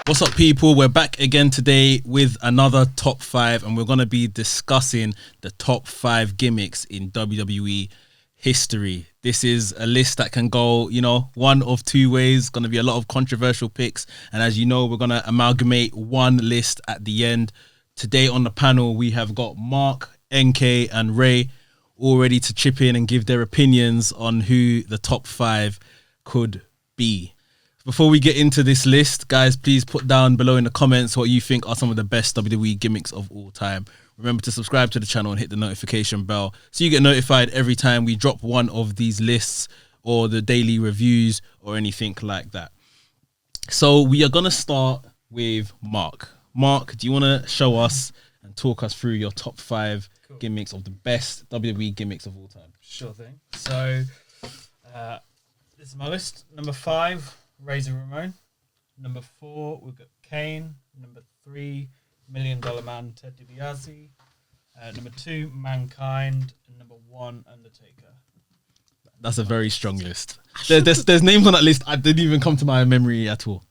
What's up, people? We're back again today with another top 5, and we're going to be discussing the top 5 gimmicks in WWE history. This is a list that can go, one of two ways. Going to be a lot of controversial picks, and as you know, we're going to amalgamate one list at the end. Today on the panel, we have got Mark, NK, and Ray, all ready to chip in and give their opinions on who the top 5 could be. Before we get into this list, guys, please put down below in the comments what you think are some of the best WWE gimmicks of all time. Remember to subscribe to the channel and hit the notification bell so you get notified every time we drop one of these lists or the daily reviews or anything like that. So we are going to start with Mark. Mark, do you want to show us and talk us through your top 5 gimmicks of the best WWE gimmicks of all time? Sure thing. So this is my list. Number 5, Razer Ramon. Number 4, we've got Kane. Number 3, $1 Million Man Ted DiBiase. Number 2, Mankind. And number 1, Undertaker. That's a very strong list. There's names on that list I didn't even come to my memory at all.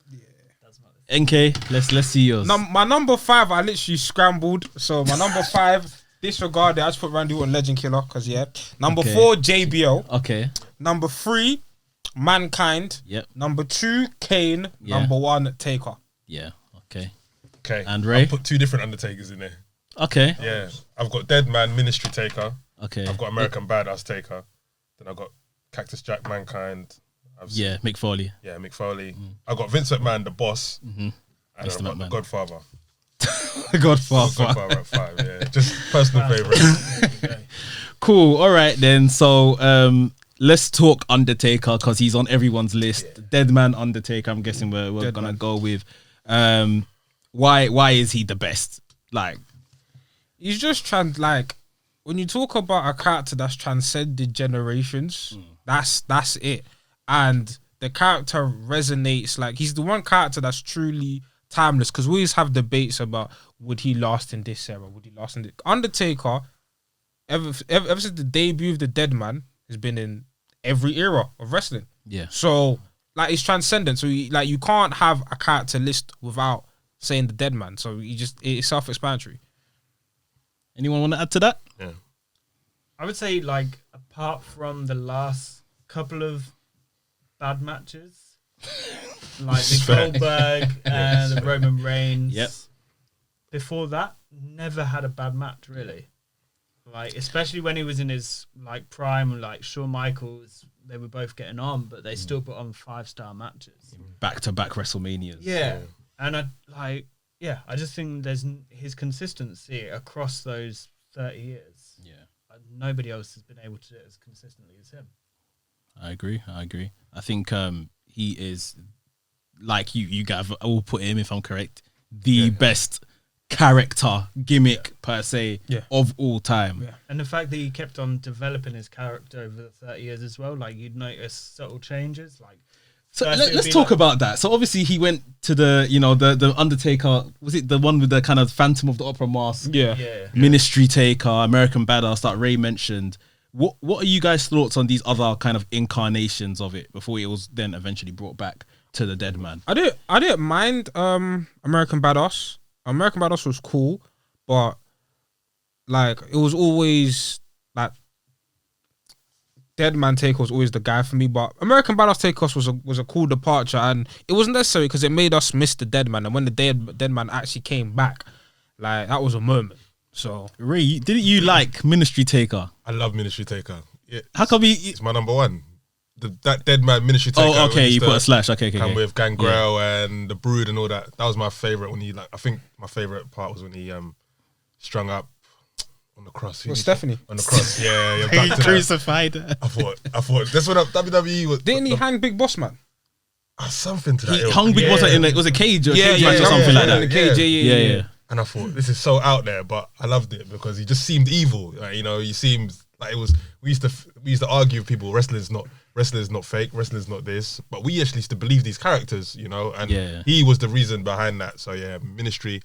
Yeah, that's my list. NK, let's see yours. My number 5, I literally scrambled. So my number 5, disregarded. I just put Randy Orton Legend Killer because Number 4, JBL. Okay. Number 3, Mankind. Yep. Number 2, Kane. Yeah. Number 1, Taker. Yeah. Okay. Okay. And Ray? I put 2 different Undertakers in there. Okay. Yeah. I've got Dead Man Ministry Taker. Okay. I've got American Badass Taker. Then I've got Cactus Jack Mankind. Mick Foley. Yeah, Mick Foley. I've got Vince McMahon, the boss. Mm-hmm. And I've got the Godfather. Godfather. Godfather at 5, yeah. Just personal favourite. Cool. All right then. So let's talk Undertaker because he's on everyone's list. Yeah. Dead Man Undertaker. I'm guessing we're gonna go with. Why is he the best? Like, he's just when you talk about a character that's transcended generations, that's it. And the character resonates. Like, he's the one character that's truly timeless, because we always have debates about would he last in this era, would he last in this. Undertaker, ever since the debut of the Dead Man, has been in every era of wrestling. Yeah. So it's transcendent. So you can't have a character list without saying the Dead Man. So it's self-explanatory. Anyone want to add to that? Yeah. I would say, apart from the last couple of bad matches, like the Goldberg and the Roman Reigns. Yep. Before that, never had a bad match, really. Especially when he was in his prime, and Shawn Michaels, they were both getting on, but they still put on 5-star matches. Back-to-back WrestleManias. Yeah. And I just think there's his consistency across those 30 years. Yeah. Nobody else has been able to do it as consistently as him. I agree. I think he is, like you guys all put him, if I'm correct, the best character gimmick per se of all time. Yeah. And the fact that he kept on developing his character over the 30 years as well, you'd notice subtle changes. So let's talk about that. So obviously he went to the Undertaker. Was it the one with the kind of Phantom of the Opera mask? Yeah. Ministry Taker, American Badass that Ray mentioned. What are you guys' thoughts on these other kind of incarnations of it before it was then eventually brought back to the Dead Man? I didn't mind American Badass. American Badass was cool, but it was always Dead Man Taker was always the guy for me. But American Badass Taker was a cool departure, and it wasn't necessary because it made us miss the Dead Man. And when the Dead Man actually came back, that was a moment. So Ray, didn't you like Ministry Taker? I love Ministry Taker. Yeah, how come it's my number 1. That Dead Man Ministry Taker. Oh, okay, you put a slash. Okay. With Guerrero and the Brood and all that. That was my favourite when he I think my favourite part was when he strung up on the cross. Stephanie. On the cross, yeah. He crucified her. I thought that's when WWE was. Didn't he hang Big Boss Man? Something to that. He hung Big Boss in was a cage or cage match or something like that. In the cage, yeah. And I thought, this is so out there, but I loved it because he just seemed evil. He seemed like it was. We used to argue with people. Wrestling's not fake. Wrestling's not this. But we actually used to believe these characters, And he was the reason behind that. So yeah, Ministry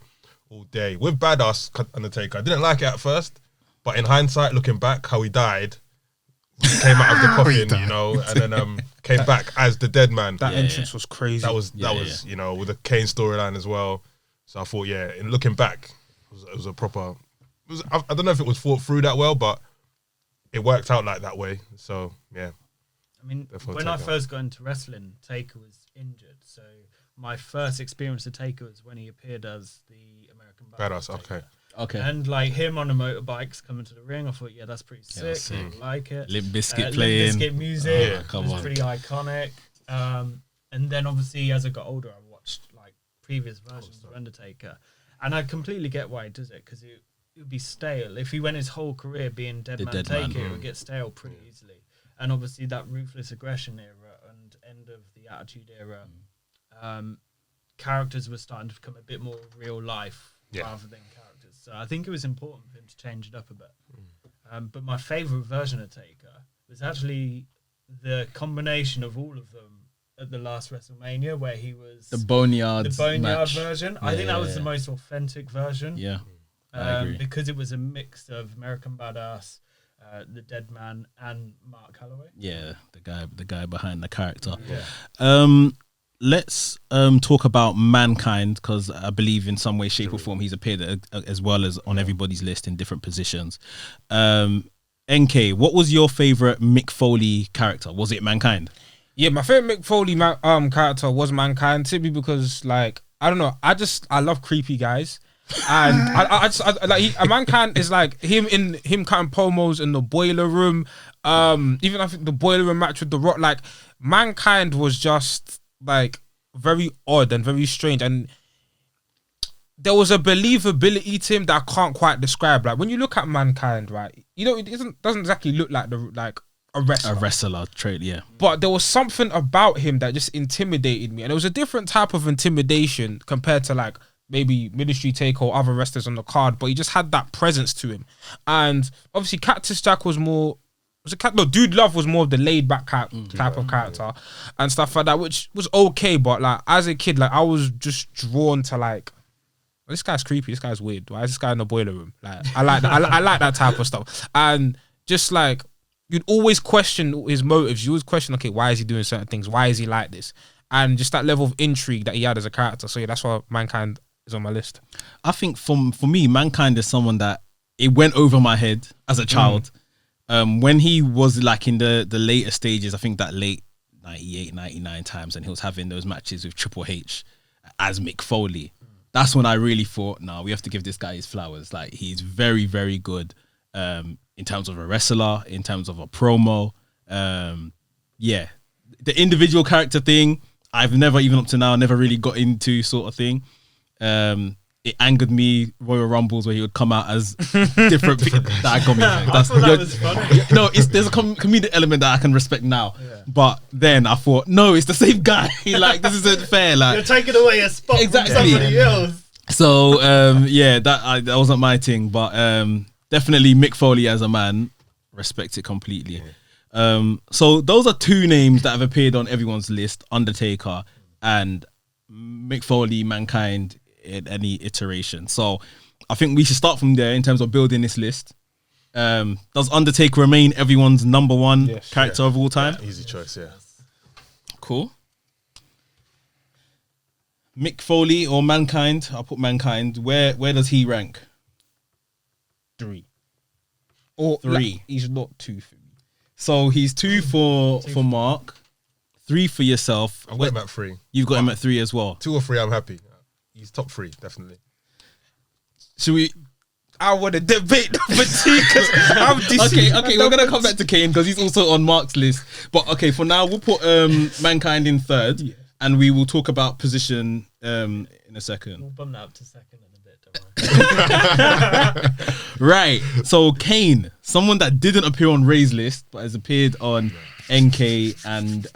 all day with Badass Undertaker. I didn't like it at first, but in hindsight, looking back, how he died came out of the coffin, you know, and then came back as the dead man. That entrance was crazy. That was you know, with the Kane storyline as well. So I thought, in looking back, it was a proper. I don't know if it was thought through that well, but it worked out like that way. So yeah. I mean, when I first got into wrestling, Taker was injured. So my first experience of Taker was when he appeared as the American Badass. Okay. And like him on a motorbikes coming to the ring, I thought, that's pretty sick. I like it. Limp Bizkit playing. Limp Bizkit music. Come was on. pretty iconic. And then obviously as I got older, I watched like previous versions of Undertaker. And I completely get why he does it, because it would be stale. If he went his whole career being Dead Man Taker, it would get stale pretty easily. And obviously that Ruthless Aggression era and end of the Attitude era, characters were starting to become a bit more real life rather than characters. So I think it was important for him to change it up a bit. But my favourite version of Taker was actually the combination of all of them at the last WrestleMania, where he was the Boneyard version. I think that was the most authentic version. Yeah, I agree. Because it was a mix of American Badass, the Dead Man, and Mark Calloway. Yeah, the guy behind the character. Let's talk about Mankind, because I believe in some way, shape, or form he's appeared as well as on everybody's list in different positions. NK, what was your favorite Mick Foley character? Was it Mankind? Yeah, my favorite Mick Foley character was Mankind, simply because, like, I don't know, I love creepy guys. And Mankind is like him cutting promos in the boiler room. Even I think the boiler room match with The Rock, like Mankind was just like very odd and very strange, and there was a believability to him that I can't quite describe. Like when you look at Mankind, right, you know, it doesn't exactly look like a wrestler. A wrestler trait, yeah. But there was something about him that just intimidated me, and it was a different type of intimidation compared to like maybe Ministry Take or other wrestlers on the card, but he just had that presence to him. And obviously Cactus Jack was more... Dude Love was more of the laid-back type of character and stuff like that, which was okay, but like as a kid, like I was just drawn to like, well, this guy's creepy, this guy's weird. Why is this guy in the boiler room? Like I like that, I like that type of stuff. And just like, you'd always question his motives. You always question, okay, why is he doing certain things? Why is he like this? And just that level of intrigue that he had as a character. So yeah, that's why Mankind is on my list. I think for me, Mankind is someone that it went over my head as a child. When he was like in the later stages, I think that late 98, 99 times, and he was having those matches with Triple H as Mick Foley. That's when I really thought, no, we have to give this guy his flowers. Like he's very, very good in terms of a wrestler, in terms of a promo. The individual character thing, I've never, even up to now, never really got into sort of thing. It angered me, Royal Rumbles, where he would come out as different people. That got me. I thought that was funny. No, there's a comedic element that I can respect now. Yeah. But then I thought, no, it's the same guy. Like, this isn't fair. Like, you're taking away a spot from somebody else. So, that wasn't my thing. But definitely Mick Foley as a man, respect it completely. So those are two names that have appeared on everyone's list, Undertaker and Mick Foley, Mankind, in any iteration. So I think we should start from there in terms of building this list. Does Undertaker remain everyone's number one character of all time? Easy choice, yeah. Cool. Mick Foley or Mankind? I'll put Mankind. Where does he rank? 3. Or 3. Like, he's not 2 for me. So he's 2 for Mark, 3 for yourself. I've got him at 3. You've got him at 3 as well. 2 or 3, I'm happy. He's top 3, definitely. Should we? I want to debate number 2 because I'm Okay, we're gonna come back to Kane because he's also on Mark's list. But okay, for now we'll put Mankind in 3rd, and we will talk about position in a second. We'll bump that up to 2nd in a bit. Don't worry. Right. So Kane, someone that didn't appear on Ray's list but has appeared on NK and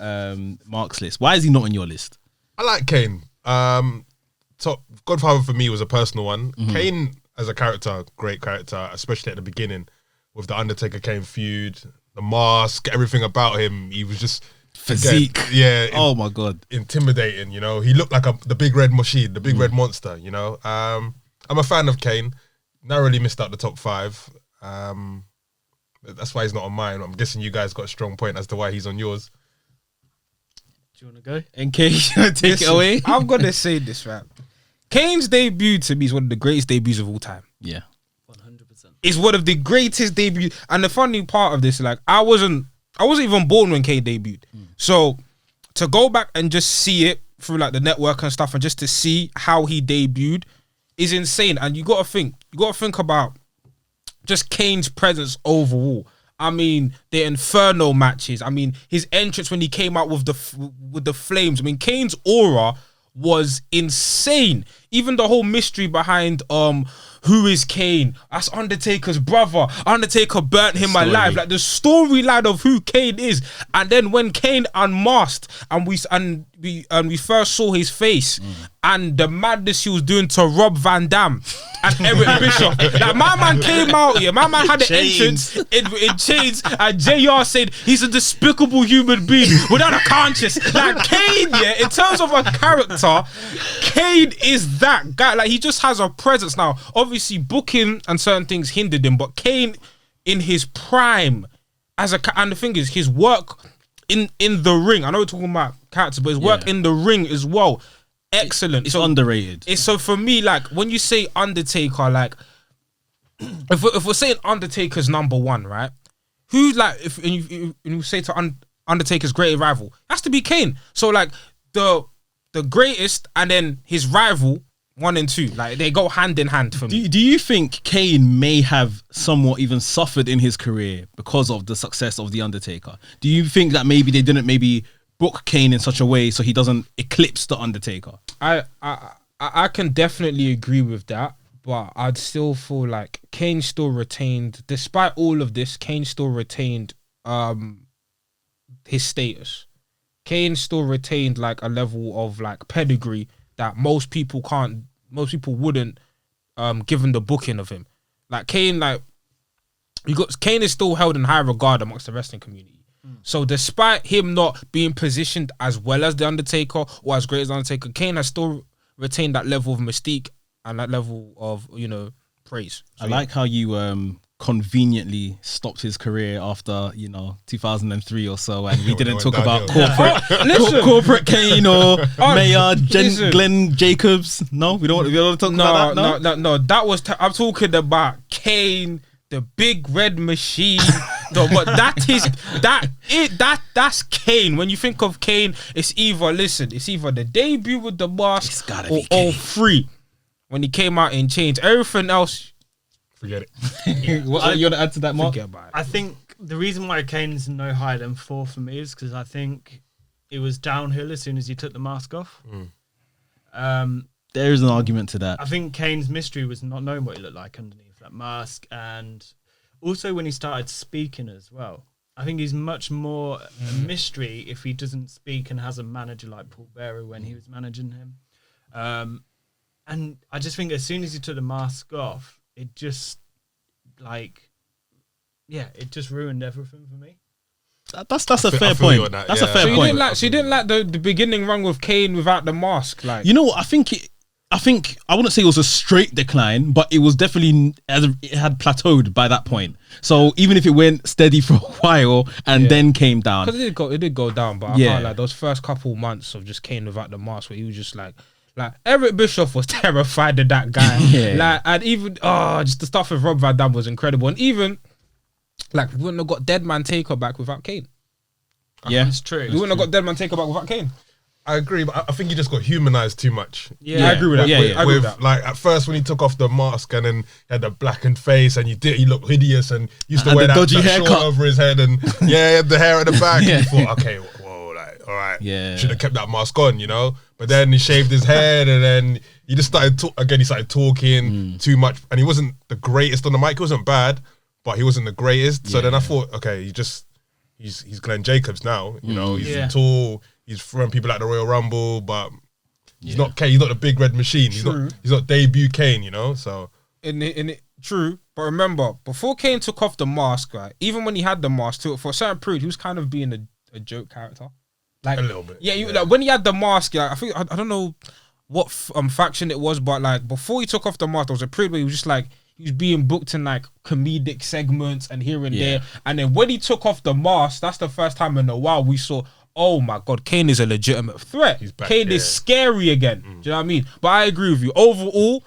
Mark's list. Why is he not on your list? I like Kane. Top Godfather for me was a personal one. Kane as a character, great character, especially at the beginning with the Undertaker Kane feud, the mask, everything about him. He was just physique. Oh my god, intimidating. You know, he looked like the big red machine, the big red monster. You know, I'm a fan of Kane. Narrowly missed out the top 5. That's why he's not on mine. I'm guessing you guys got a strong point as to why he's on yours. Do you want to go? In case you take it away. I'm gonna say this, right? Kane's debut to me is one of the greatest debuts of all time. Yeah. 100%. It's one of the greatest debuts. And the funny part of this, like, I wasn't even born when Kane debuted. So to go back and just see it through like the network and stuff, and just to see how he debuted is insane. And you gotta think about just Kane's presence overall. I mean, the Inferno matches. I mean, his entrance when he came out with the flames. I mean, Kane's aura was insane. Even the whole mystery behind who is Kane? That's Undertaker's brother. Undertaker burnt him alive. Like the storyline of who Kane is. And then when Kane unmasked and we first saw his face and the madness he was doing to Rob Van Dam and Eric Bischoff. Like my man came out here. My man had an entrance in chains, and JR said he's a despicable human being without a conscience. Like Kane, yeah, in terms of a character, Kane is that guy. Like he just has a presence now. Obviously, booking and certain things hindered him, but Kane in his prime and the thing is, his work in the ring. I know we're talking about character, but his work in the ring as well. Excellent. It's underrated. It's so for me, like when you say Undertaker, like if we're saying Undertaker's number one, right? Who's like if you say to Undertaker's greatest rival, it has to be Kane. So like the greatest and then his rival 1 and 2, like they go hand in hand for me. Do you think Kane may have somewhat even suffered in his career because of the success of the Undertaker? Do you think that maybe they didn't book Kane in such a way so he doesn't eclipse the Undertaker? I can definitely agree with that, but I'd still feel like Kane still retained, despite all of this, Kane still retained his status. Kane still retained like a level of like pedigree that most people wouldn't given the booking of him. Like Kane, Kane is still held in high regard amongst the wrestling community. So despite him not being positioned as well as The Undertaker or as great as The Undertaker, Kane has still retained that level of mystique and that level of, praise. So, I like how you conveniently stopped his career after, 2003 or so, and we didn't talk about corporate Kane or Mayor Glenn Jacobs. No, we don't want to talk about that. No. That was I'm talking about Kane, the big red machine. No, but that's Kane. When you think of Kane, it's either the debut with the mask or all three. When he came out in chains, everything else, forget it. What you want to add to that, Mark? Forget about it. I think the reason why Kane's no higher than 4 for me is because I think it was downhill as soon as he took the mask off. There is an argument to that. I think Kane's mystery was not knowing what he looked like underneath that mask, and also when he started speaking as well. I think he's much more a mystery if he doesn't speak and has a manager like Paul Bearer when he was managing him. And I just think as soon as he took the mask off, it just it just ruined everything for me. That's a fair point. That's a fair point. So you didn't like the beginning run with Kane without the mask, like you know what? I think I wouldn't say it was a straight decline, but it was definitely it had plateaued by that point. So even if it went steady for a while and then came down, because it did go down. But I can't like those first couple months of just Kane without the mask, where he was just like Eric Bischoff was terrified of that guy. And even just the stuff with Rob Van Dam was incredible, and even we wouldn't have got Deadman Taker back without Kane. Yeah, it's true. We wouldn't have got Deadman Taker back without Kane. I agree, but I think he just got humanized too much. Yeah, I agree with that. I agree with that. Like at first when he took off the mask and then he had the blackened face and he looked hideous and used to wear that dodgy haircut haircut over his head and he had the hair at the back. And you thought, okay, whoa, all right, should have kept that mask on, But then he shaved his head and then he just started talking too much, and he wasn't the greatest on the mic. He wasn't bad, but he wasn't the greatest. So then I thought, okay, he's Glenn Jacobs now. He's tall. He's throwing people at the Royal Rumble, but he's not Kane. He's not the big red machine. He's not debut Kane. So true. But remember, before Kane took off the mask, right? Even when he had the mask, for a certain period, he was kind of being a joke character, like a little bit. Yeah, like when he had the mask, I think I don't know what faction it was, but like before he took off the mask, there was a period where he he was being booked in like comedic segments and here and Yeah. there. And then when he took off the mask, that's the first time in a while we saw, oh my God, Kane is a legitimate threat. He's back, Kane yeah. is scary again. Do you know what I mean? But I agree with you. Overall,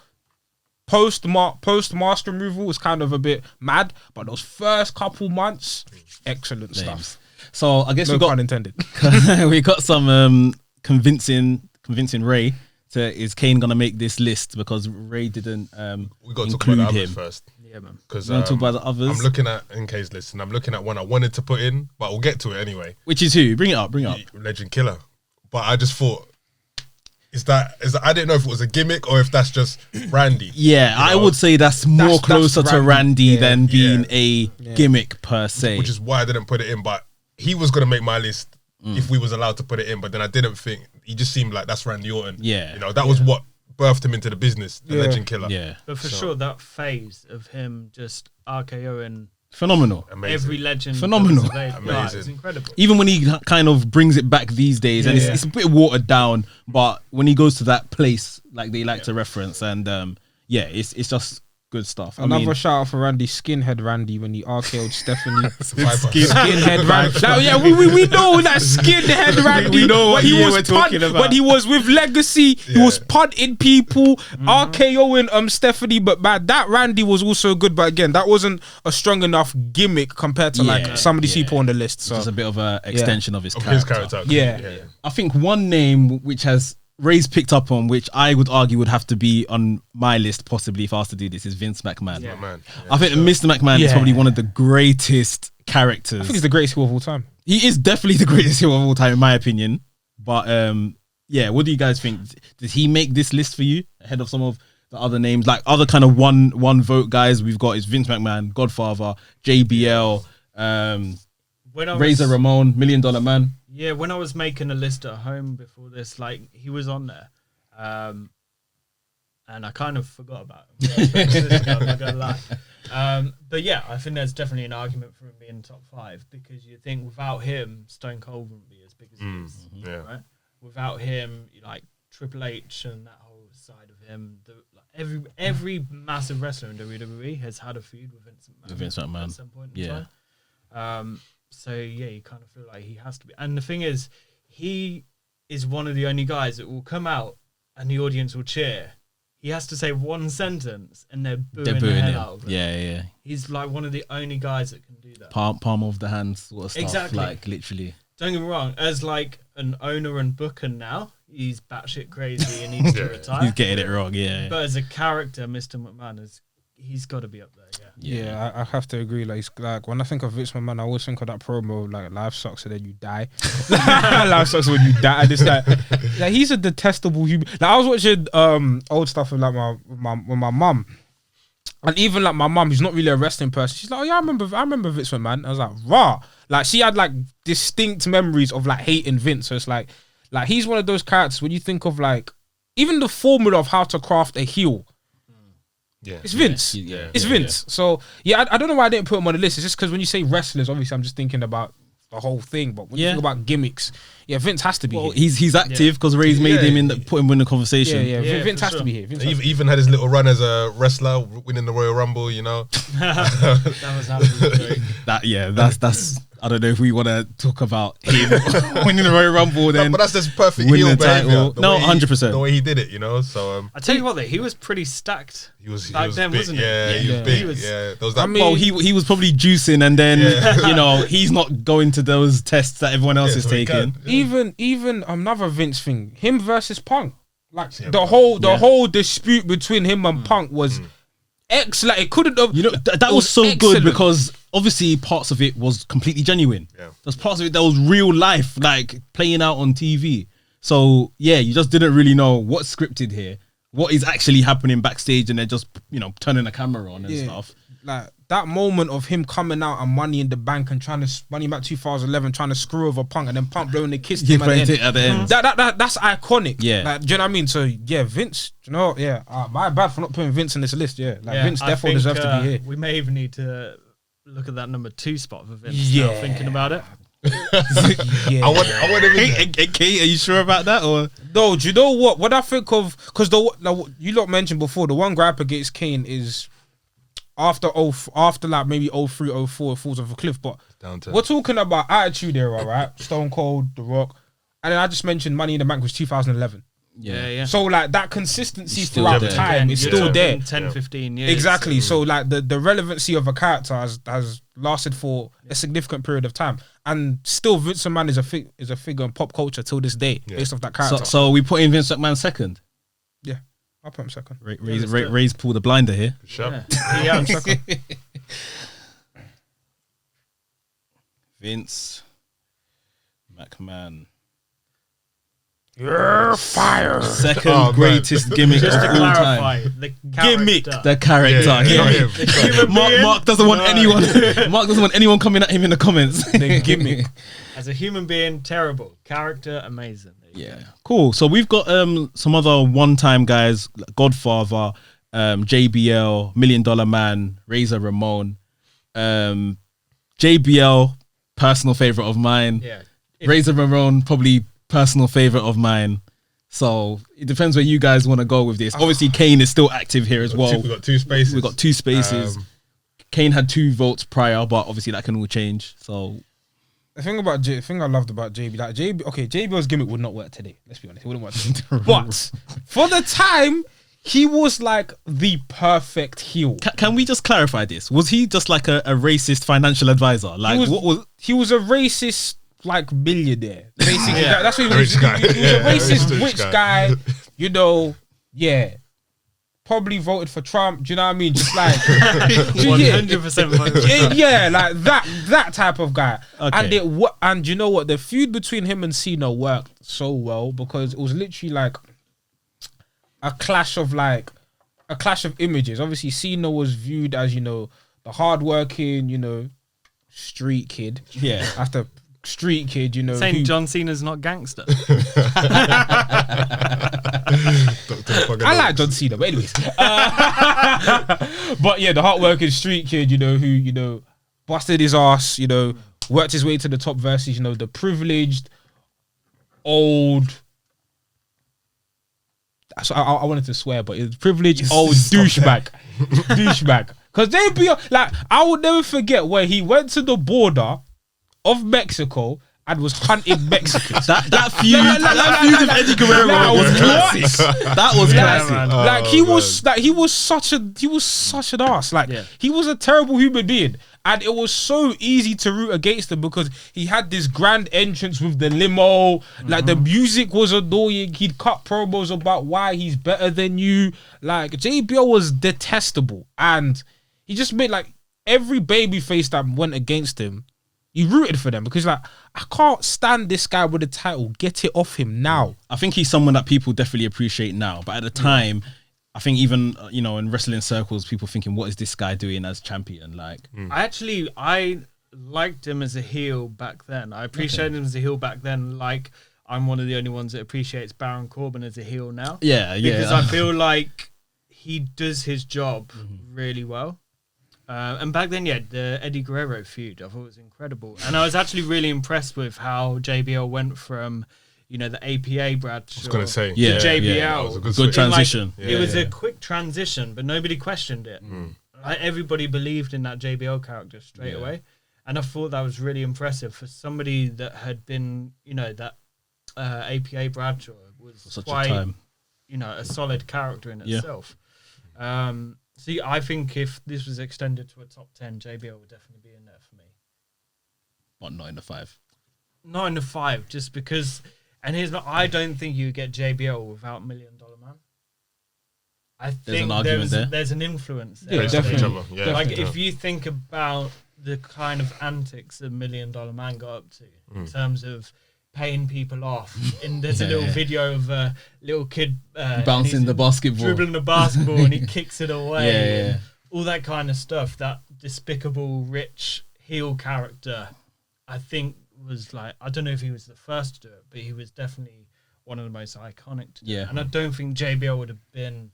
post mask removal was kind of a bit mad, but those first couple months, excellent stuff. So I guess No we got pun intended. we got some convincing Ray to is Kane gonna make this list because Ray didn't We got to talk include about the him. others first. Yeah, man. Because You wanna talk about the others? I'm looking at NK's list and I'm looking at one I wanted to put in, but we'll get to it anyway. Which is who? Bring it up. Legend Killer. But I just thought, is that I didn't know if it was a gimmick or if that's just Randy. Yeah, You I know? would say that's more That's closer to Randy, Randy yeah. than being Yeah. a gimmick per se. Which is why I didn't put it in. But he was gonna make my list if we was allowed to put it in. But then I didn't think he just seemed like that's Randy Orton. Yeah. You know, that was what birthed him into the business, the Legend Killer. yeah, But for sure, that phase of him just RKOing phenomenal. Amazing. every legend. Phenomenal. Amazing. Amazing. It's incredible. Even when he kind of brings it back these days, and it's a bit watered down, but when he goes to that place, like they like to reference, and it's just good stuff. Another shout out for Randy, skinhead Randy, when he RKO'd Stephanie. Viper. Skinhead Randy. Like, yeah, we know that skinhead Randy. We know what when he year was we're talking about. When he was with Legacy, he was punting people, RKOing Stephanie. But man, that Randy was also good. But again, that wasn't a strong enough gimmick compared to like some of these people on the list. So It's a bit of an extension of his Of character. his character. Yeah. I think one name which has Ray's picked up on, which I would argue would have to be on my list possibly if I was to do this, is Vince McMahon. Yeah. Man. I think Mr. McMahon is Yeah. probably one of the greatest characters. I think he's the greatest heel of all time. He is definitely the greatest heel of all time, in my opinion. But what do you guys think? Did he make this list for you ahead of some of the other names, like other kind of one vote guys we've got? Is Vince McMahon, Godfather, JBL, When I Razer was, Ramon, $1 Million Man. yeah, when I was making a list at home before this, like he was on there, and I kind of forgot about him. I'm not gonna lie. But yeah, I think there's definitely an argument for him being top 5 because you think without him, Stone Cold wouldn't be as big as he is. Yeah. Right? Without him, like Triple H and that whole side of him, every massive wrestler in WWE has had a feud with Vince McMahon McMahon. at some point in Yeah. time. So yeah, you kind of feel like he has to be. And the thing is, he is one of the only guys that will come out and the audience will cheer. He has to say one sentence and they're booing the hell out of him. Yeah. He's like one of the only guys that can do that. Palm of the hand sort of stuff. Exactly. Like literally. Don't get me wrong, as like an owner and booker now, he's batshit crazy and needs to retire. He's getting it wrong, yeah. But as a character, Mr. McMahon he's got to be up there. Yeah, I have to agree. Like, when I think of Vince McMahon, I always think of that promo, like life sucks and then you die. Life sucks when you die. And it's like he's a detestable human. Like, I was watching old stuff with like my mum, and even like my mum, who's not really a wrestling person, she's like, oh yeah, I remember Vince McMahon. I was like, rah. Like she had like distinct memories of like hating Vince. So it's like he's one of those characters when you think of like even the formula of how to craft a heel. Yeah. It's Vince. Yeah. It's Vince. So yeah, I don't know why I didn't put him on the list. It's just because when you say wrestlers, obviously I'm just thinking about the whole thing. But when you think about gimmicks, yeah, Vince has to be Well, here. he's active because Ray's made him put him in the conversation. Yeah, Yeah, Vince for has to sure. be here. Vince He has to even had his little run as a wrestler, winning the Royal Rumble, you know. That was absolutely great. That's I don't know if we want to talk about him winning the Royal Rumble. Then But that's just perfect win heel the behavior. title. The No, way he- 100%. The way he did it, you know. So I tell you what, though, he was pretty stacked. he was Back then, big. wasn't he? Yeah, he was Yeah. big. He was- Yeah, there was that. I mean, well, he was probably juicing, and then he's not going to those tests that everyone else is so he taking. can. even another Vince thing, him versus Punk. Like Yeah, the whole dispute between him and Punk was excellent. It couldn't have. You know, that it was so excellent. good because obviously parts of it was completely genuine. Yeah. There's parts of it that was real life, like playing out on TV. So yeah, you just didn't really know what's scripted here, what is actually happening backstage, and they're just turning the camera on and stuff. Like that moment of him coming out and Money in the Bank and trying to Money Back 2011 trying to screw over Punk and then Punk blowing the kiss to him Playing at the it at the end. end. That's iconic. Yeah. Like, do you know what I mean? So yeah, Vince. Do you know? Yeah, my bad for not putting Vince in this list. Yeah, like Vince I definitely think, deserves to be here. We may even need to look at that number 2 spot for Vince. Yeah. Now, thinking about it. Yeah. I want him in there. Kate, are you sure about that? Or No, do you know what? When I think of, because you lot mentioned before, the one gripe against Kane is after like maybe 03, 04, it falls off a cliff. But Down to we're talking about Attitude Era, right? Stone Cold, The Rock, and then I just mentioned Money in the Bank was 2011. Yeah. So like that consistency It's still throughout there. time is still there. 10, 15 years. Exactly. So like the relevancy of a character has lasted for a significant period of time, and still Vince McMahon is a figure in pop culture till this day based off that character. So we put in Vince McMahon second. Yeah, I'll put him second. Ray's pulled the blinder here. Sure. Yeah, I'm second. Vince McMahon. You're fired. Second greatest gimmick Just to of all clarify, time. the Gimmick. character. The character. Yeah, Gimmick. The human being, Mark doesn't want anyone. Mark doesn't want anyone coming at him in the comments. The gimmick. as a human being, terrible. Character, amazing. There you Yeah, go. cool. So we've got some other one-time guys: like Godfather, JBL, $1 Million Man, Razor Ramon, JBL, personal favorite of mine. Yeah. Razor Ramon, probably personal favorite of mine. So it depends where you guys want to go with this. Obviously, Kane is still active here as well. We've got two spaces. We've got 2 spaces. Kane had 2 votes prior, but obviously that can all change. So The thing I loved about JB, like JBL's gimmick would not work today. Let's be honest, it wouldn't work today. But for the time, he was like the perfect heel. can we just clarify this? Was he just like a racist financial advisor? Like He was a racist like millionaire. Basically, Yeah. that's what he was. Rich guy. He was a Yeah, racist rich rich guy. guy. You know, yeah. Probably voted for Trump. Do you know what I mean? Just like 100% yeah, like that type of guy. Okay. And you know what? The feud between him and Cena worked so well because it was literally like a clash of images. Obviously, Cena was viewed as, you know, the hardworking, you know, street kid. Yeah. After street kid, you know. Saying John Cena's not gangster. I like John Cena, but anyways. But yeah, the hardworking street kid, you know, who, you know, busted his ass, you know, worked his way to the top versus, you know, the privileged, old. So I wanted to swear, but it's privileged old douchebag. Because they be like, I would never forget where he went to the border of Mexico and was hunting Mexicans. that feud with Eddie Guerrero was classic. That was classic. man. Like he was such an ass. Like he was a terrible human being, and it was so easy to root against him because he had this grand entrance with the limo. Like the music was annoying. He'd cut promos about why he's better than you. Like JBL was detestable, and he just made like every babyface that went against him. You rooted for them because, like, I can't stand this guy with the title. Get it off him now. I think he's someone that people definitely appreciate now. But at the time, I think even, you know, in wrestling circles, people thinking, what is this guy doing as champion? Like, I liked him as a heel back then. I appreciated him as a heel back then. Like, I'm one of the only ones that appreciates Baron Corbin as a heel now. yeah. Because I feel like he does his job really well. And back then, the Eddie Guerrero feud, I thought was incredible. And I was actually really impressed with how JBL went from, you know, the APA Bradshaw I was going to say. to JBL. That was a Good switch. transition. It was a quick transition, but nobody questioned it. Like, everybody believed in that JBL character straight away. And I thought that was really impressive for somebody that had been, you know, that APA Bradshaw was Such quite, a time. you know, a solid character in itself. See, I think if this was extended to a top 10, JBL would definitely be in there for me. But not in the 5. Not in the 5, just because. And I don't think you get JBL without $1 Million Man. I think an argument there. there's an influence there. Yeah, definitely. Like, if you think about the kind of antics that $1 Million Man got up to in terms of paying people off, and there's a little video of a little kid Bouncing the basketball. dribbling the basketball, and he kicks it away. Yeah. All that kind of stuff. That despicable rich heel character, I think, was like, I don't know if he was the first to do it, but he was definitely one of the most iconic to do it. And I don't think JBL would have been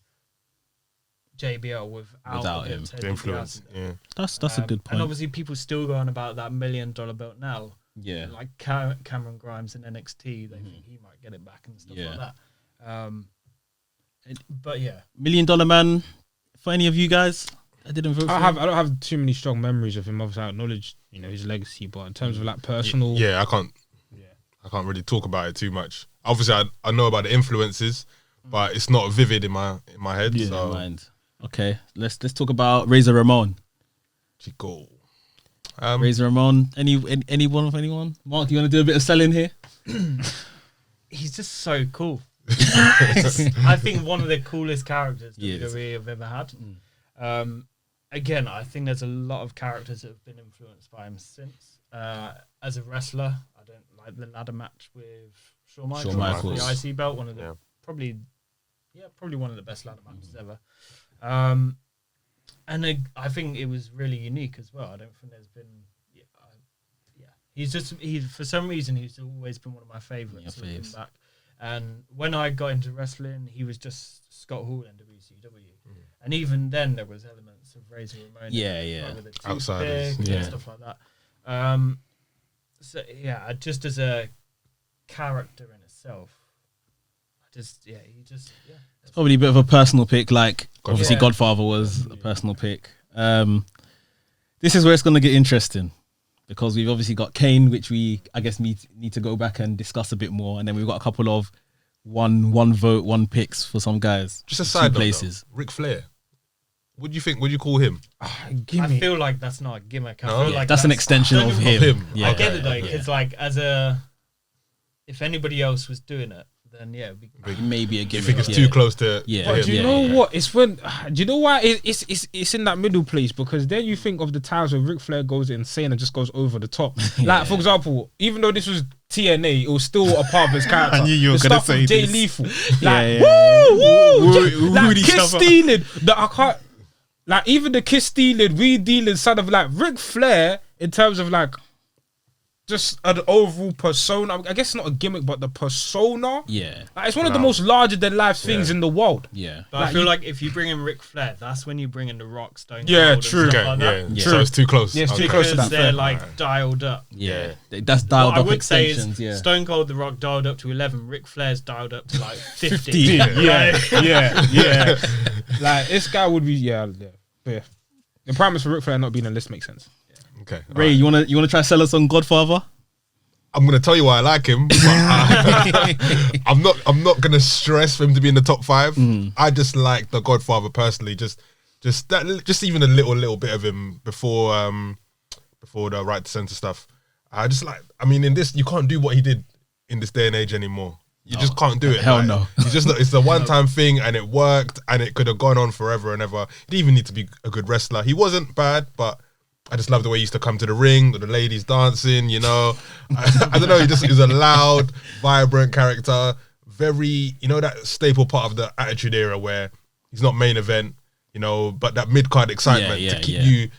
JBL without him. Ted The influence. DiBiase. Yeah. That's a good point. And obviously, people still go on about that $1 Million belt now. Yeah. Like Cameron Grimes in NXT, they think he might get it back and stuff like that. But yeah, $1 Million Man for any of you guys? I didn't vote for I him. don't have too many strong memories of him. Obviously, I acknowledge his legacy, but in terms of like personal, Yeah, I can't really talk about it too much. Obviously, I know about the influences, but it's not vivid in my head. Yeah, so mind. Okay, let's talk about Razer Ramon. Chico. Razer Ramon. Anyone? Mark, do you want to do a bit of selling here? He's just so cool. I think one of the coolest characters WWE have ever had. Again, I think there's a lot of characters that have been influenced by him since. As a wrestler, I don't like the ladder match with Shawn Michaels. The IC belt, one of the probably one of the best ladder matches ever. And I think it was really unique as well. I don't think there's been. He's for some reason he's always been one of my favorites. Looking back. And when I got into wrestling, he was just Scott Hall in WCW. And even then, there was elements of Razor Ramon. With the Outsiders. and stuff like that. Just as a character in itself, it's probably a bit of a personal pick. Like, obviously, Godfather was a personal pick. This is where it's going to get interesting. Because we've obviously got Kane, which we, I guess, need to go back and discuss a bit more. And then we've got a couple of one vote, one picks for some guys. Just a side places. Ric Flair. What do you think? Would you call him? I feel like that's not a gimmick. I feel like that's an extension of him. I get it though, because like if anybody else was doing it, then maybe a gimmick. You think it's too close to? But do you know what? It's when. Do you know why it's in that middle place? Because then you think of the times when Ric Flair goes insane and just goes over the top. Like for example, even though this was TNA, it was still a part of his character. I knew you were gonna say Jay this. Lethal, like woo, like kiss stealing. That I can't. Like even the kiss stealing, weed dealing son of like Ric Flair in terms of like. Just an overall persona. I guess it's not a gimmick, but the persona. Yeah. Like, it's one of the most larger than life things in the world. Yeah. But I feel like if you bring in Ric Flair, that's when you bring in the Rock, Stone Cold. Yeah, true. And stuff like that. So it's too close. Yeah, it's too close to that. They're like dialed up. Yeah. That's dialed What up I would say extensions. is Stone Cold, The Rock dialed up to 11. Ric Flair's dialed up to like 50. Yeah. Like this guy would be But yeah. The premise for Ric Flair not being on the list makes sense. Okay. Ray, you wanna try sell us on Godfather? I'm gonna tell you why I like him. But I'm not gonna stress for him to be in the top 5. I just like the Godfather personally. Just even a little bit of him before the right to censor stuff. I mean, in this you can't do what he did in this day and age anymore. You just can't do it. Hell no. It's a one-time thing, and it worked, and it could have gone on forever and ever. He didn't even need to be a good wrestler. He wasn't bad, but I just love the way he used to come to the ring with the ladies dancing, I don't know, he's a loud, vibrant character. Very, that staple part of the Attitude Era where he's not main event, but that mid-card excitement to keep you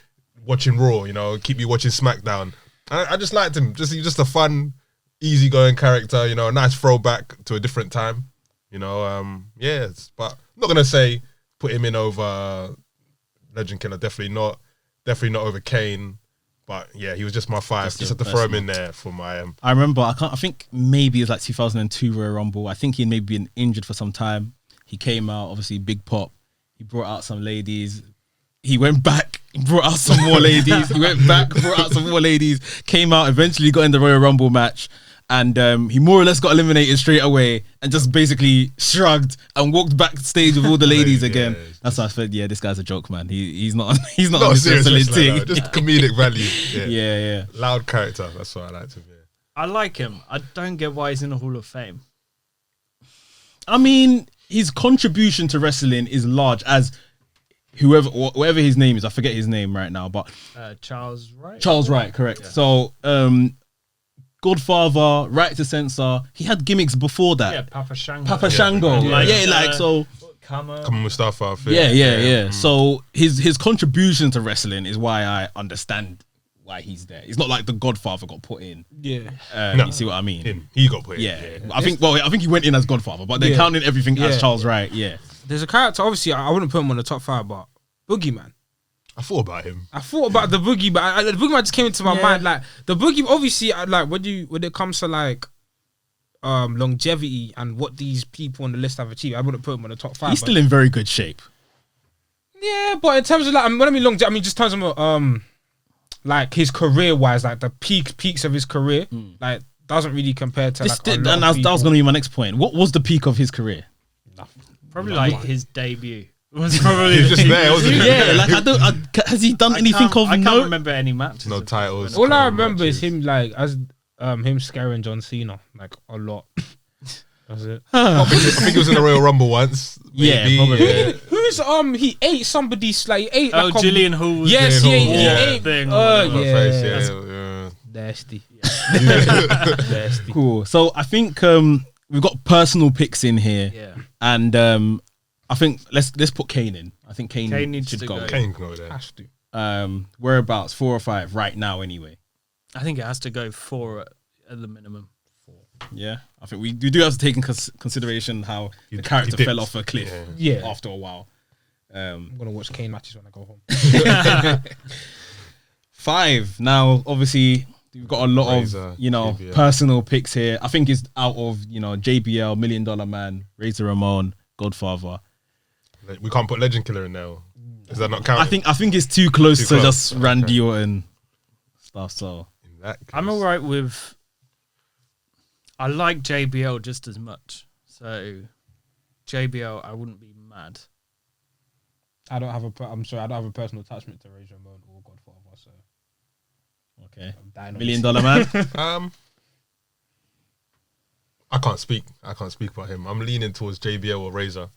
watching Raw, keep you watching SmackDown. I just liked him. He's just a fun, easygoing character, a nice throwback to a different time. But I'm not going to say put him in over Legend Killer, definitely not. Definitely not over Kane, but he was just my 5. Just had to throw him in there for my. I remember. I think maybe it was like 2002 Royal Rumble. I think he'd maybe been injured for some time. He came out, obviously big pop. He brought out some ladies. He went back, brought out some more ladies. He went back, brought out some more ladies. Came out, eventually got in the Royal Rumble match. And he more or less got eliminated straight away and just basically shrugged and walked backstage with all the ladies again. That's why I said, this guy's a joke, man. He's not on this wrestling thing. Just comedic value. Yeah. Loud character. That's what I like to be. I like him. I don't get why he's in the Hall of Fame. I mean, his contribution to wrestling is large as whoever his name is. I forget his name right now, but Charles Wright. Charles Wright, correct. Yeah. So, Godfather, Right to Censor. He had gimmicks before that. Yeah, Papa Shango. Come Mustafa. Yeah. So his contribution to wrestling is why I understand why he's there. It's not like the Godfather got put in. Yeah. You see what I mean? He got put in. Yeah. I think he went in as Godfather, but they're counting everything as Charles Wright. Yeah. There's a character. Obviously, I wouldn't put him on the top 5, but Boogeyman. I thought about him. I thought about the Boogie, but the Boogeyman just came into my mind. Like the Boogie, obviously, like when it comes to like longevity and what these people on the list have achieved, I wouldn't put him on the top 5. He's still in very good shape. Yeah, but in terms of like, when I mean longevity, I mean just in terms of like his career wise, like the peaks of his career, like doesn't really compare to like. And that was going to be my next point. What was the peak of his career? Nothing. Probably like his debut. Was probably He was just there, wasn't he? Yeah, like has he done anything of I can't note? remember any matches. No titles. All I current remember is matches. him like as him scaring John Cena like a lot. That's it. I think he was in the Royal Rumble once. Yeah, maybe, probably. yeah. Who's he ate somebody's like he ate Oh, like a, Gillian Hall. Yes, Gillian he Hall, ate. thing. Yeah, Face, that's yeah. nasty. Nasty. Cool. So I think we've got personal picks in here, Yeah. and I think let's put Kane in. I think Kane Needs should to go. go. Kane can go there. Has to. Whereabouts 4 or 5 right now anyway. I think it has to go 4 at the minimum. Yeah, I think we do have to take in consideration how the character dipped. fell off a cliff Yeah. after a while. I'm gonna watch Kane matches when I go home. 5 now, obviously we've got a lot Razer, of JBL. personal picks here. I think it's out of JBL, $1 Million Man, Razer Ramon, Godfather. We can't put Legend Killer in now. Is that not counting? I think it's too close Too to close. just Randy Okay. Orton stuff. So In that case. I'm alright with. I like JBL just as much. So JBL, I wouldn't be mad. I don't have a personal attachment to Razer Ramon or Godfather, so okay, I'm dying $1 on Million this. Man. I can't speak about him. I'm leaning towards JBL or Razer.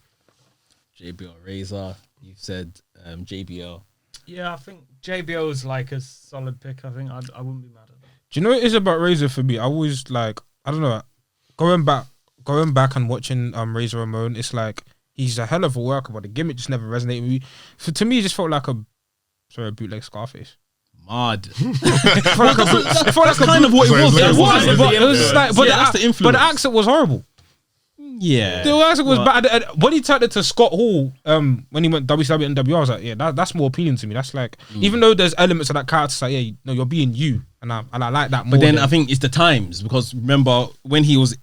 JBL, Razer. You said JBL. Yeah, I think JBL is like a solid pick. I think I wouldn't be mad at that. Do you know what it is about Razer for me? I always like, I don't know, going back and watching Razer Ramon, it's like he's a hell of a worker, but the gimmick just never resonated with me. To me, it just felt like a bootleg Scarface. Mad. It felt like kind of what it was. It was. But it was just like, Yeah, that's the influence. but the accent was horrible. Yeah. The accent was bad. And when he turned it to Scott Hall, when he went WCW and NWR, I was like, yeah, that's more appealing to me. That's like, even though there's elements of that character, it's like, yeah, no, you're being you, and I like that more. But then than- I think it's the times, because remember when he was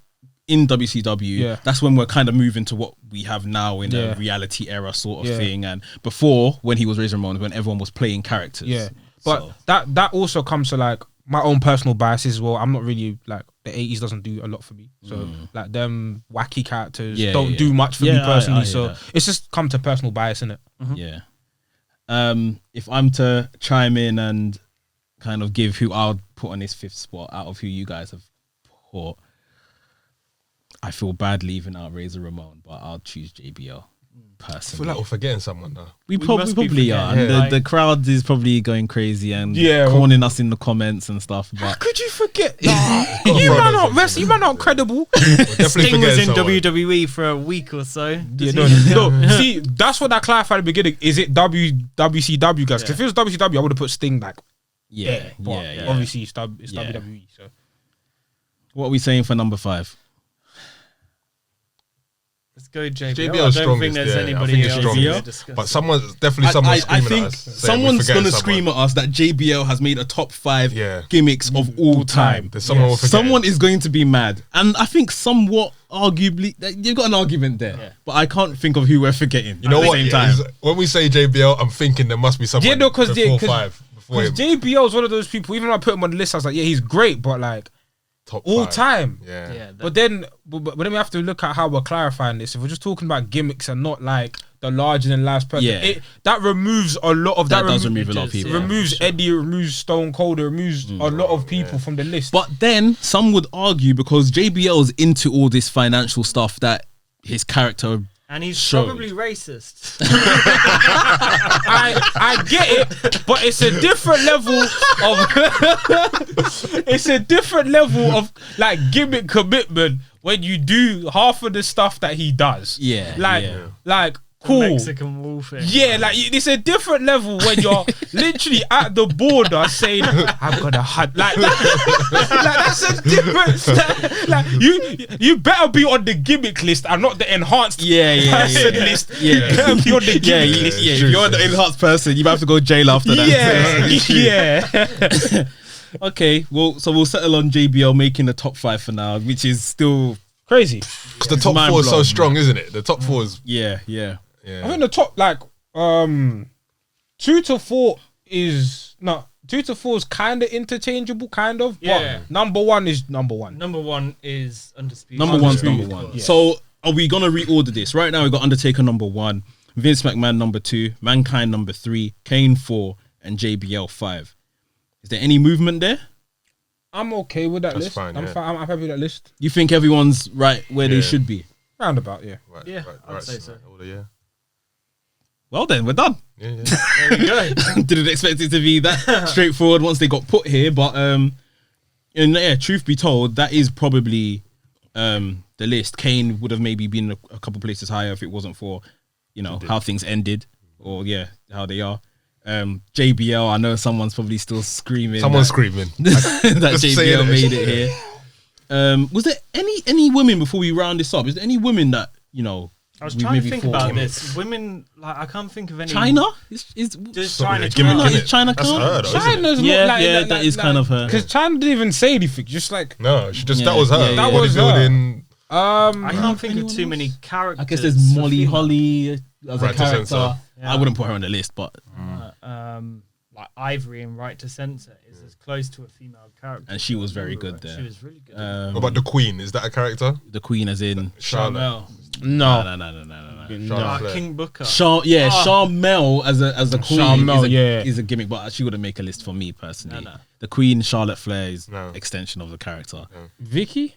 in WCW, Yeah. that's when we're kind of moving to what we have now in Yeah. a reality era sort of Yeah. thing. And before, when he was Razor Ramon, when everyone was playing characters. Yeah, but So, that also comes to like my own personal biases as well. I'm not really like the 80s doesn't do a lot for me. So like them wacky characters Yeah, don't yeah. do much for Yeah, me I personally. hear So that. it's just come to personal bias, innit? yeah. If I'm to chime in and kind of give who I'll put on this 5th spot out of who you guys have put, I feel bad leaving out Razor Ramon, but I'll choose JBL I feel personally. like we're forgetting someone though. we must probably be are. forgetting, And like- the crowd is probably going crazy and Yeah, well- corning us in the comments and stuff. But Could you forget? Gotta you throw man those not in rest. there. You man not credible. We're definitely Sting was forgetting in someone. WWE for a week or so. Yeah, Does he- no. See, that's what I clarified at the beginning. Is it WCW guys? 'Cause if it was WCW, I would have put Sting back. yeah, But yeah. obviously it's Yeah. WWE. So What are we saying for number 5? Let's go JBL. JBL I don't strongest, think there's yeah, I anybody think it's else strongest. to discuss. But someone's definitely I screaming think at us. saying we're someone's forgetting gonna someone. scream at us that JBL has made a top 5 Yeah. gimmicks of all time. There's someone we're forgetting. Someone is going to be mad, and I think somewhat arguably you've got an argument there. Yeah. But I can't think of who we're forgetting. You know at the what? Same yeah, time. is- when we say JBL, I'm thinking there must be someone Yeah, no, 'cause before they- 5 before him. JBL is one of those people. Even when I put him on the list, I was like, yeah, he's great, but like Top all 5. time. Yeah. yeah, But then we have to look at how we're clarifying this. If we're just talking about gimmicks and not like the larger than life person, Yeah. that removes a lot of that does remove a lot of does, people. yeah. removes Eddie, it removes Stone Cold, it removes a lot of people from the list. But then some would argue, because JBL is into all this financial stuff, that his character. and he's Showed. probably racist. I get it, but it's a different level of it's a different level of like gimmick commitment when you do half of the stuff that he does. Yeah, Like yeah. like cool. Mexican wolfing. Yeah, like it's a different level when you're literally at the border saying, "I'm gonna hunt." Like that's a different. Like you better be on the gimmick list and not the enhanced person list. Yeah, You better be on the gimmick yeah, list. yeah. If you're the enhanced person, you might have to go to jail after that. Yeah. Okay, well, so we'll settle on JBL making the top 5 for now, which is still Crazy. 'Cause the top mind 4 is so blown, strong, isn't it? The top 4 is yeah. I think the top, like 2 to 4 is no. 2 to 4 is kind of interchangeable, kind of. Yeah. But number 1 is number 1. Number 1 is undisputed. Number one's number Undisputed, one. of course. So are we gonna reorder this? Right now we got Undertaker number 1, Vince McMahon number 2, Mankind number 3, Kane 4, and JBL 5. Is there any movement there? I'm okay with that That's list. fine, I'm yeah. fine. I'm happy with that list. You think everyone's right where they Yeah. should be? Roundabout, yeah. Right, Yeah, right, I'd say so. Order, yeah. Well then, we're done. Yeah, yeah. There we go. Didn't expect it to be that straightforward once they got put here, but and yeah, truth be told, that is probably the list. Kane would have maybe been a couple places higher if it wasn't for, you know, how things ended, or how they are. JBL, I know someone's probably still screaming. Someone's screaming. that Just say JBL it. made it here. Was there any women before we round this up? Is there any women that, you know, I was we trying to maybe think thought- about this. Women, like, I can't think of any. China? Does Sorry, China yeah, gimmick, count? Is China That's count? her, though, isn't it? China's Yeah, not like yeah, that is kind of her. Because China didn't even say anything. Just like No, she just Yeah, that was her. yeah, That yeah. was her. Bodybuilding. I can't think of anyone too else? many characters. I guess there's Molly female. Holly as a Right to character. censor. Yeah. I wouldn't put her on the list, but Like Ivory in Right to Censor is as close to a female character. and she was very Remember good it. there. She was really good. What about the Queen? Is that a character? The Queen, as in Charmel. no. Charlotte Flair. King Booker. Charmel as a queen Charmel, is a gimmick, but she wouldn't make a list for me personally. No. The Queen, Charlotte Flair, is No. extension of the character. Vicky?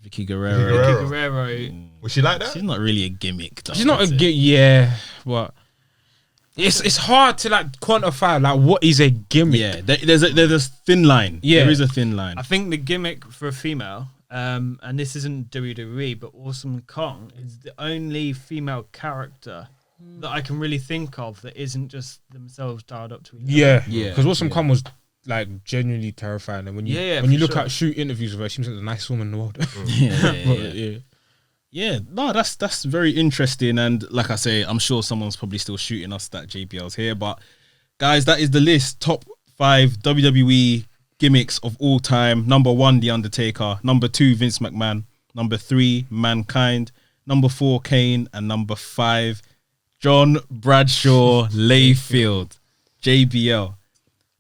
Vicky Guerrero. Guerrero. Guerrero. Was she like that? She's not really a gimmick. Though, She's not a I'd say. yeah, but it's hard to like quantify like what is a gimmick. Yeah, there's a thin line. Yeah. There is a thin line. I think the gimmick for a female, and this isn't WWE, but Awesome Kong is the only female character that I can really think of that isn't just themselves dialed up to each other. Yeah, Yeah, Because Wilson yeah. Khan was like genuinely terrifying, and when you Yeah, when you for look sure. at shoot interviews with her, she seems like the nicest woman in the world. yeah. Yeah, no, that's very interesting, and like I say, I'm sure someone's probably still shooting us that JBL's here. But guys, that is the list: top 5 WWE gimmicks of all time. Number 1, The Undertaker. Number 2, Vince McMahon. Number 3, Mankind. Number 4, Kane, and number 5, John Bradshaw Layfield, JBL.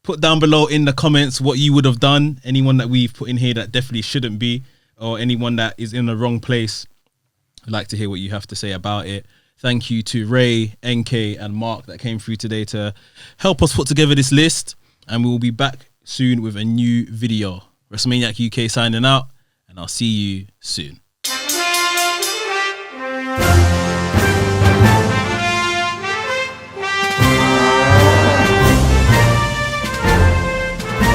Put down below in the comments what you would have done. Anyone that we've put in here that definitely shouldn't be, or anyone that is in the wrong place. I'd like to hear what you have to say about it. Thank you to Ray, NK, and Mark that came through today to help us put together this list. And we will be back soon with a new video. WrestleManiac UK signing out, and I'll see you soon.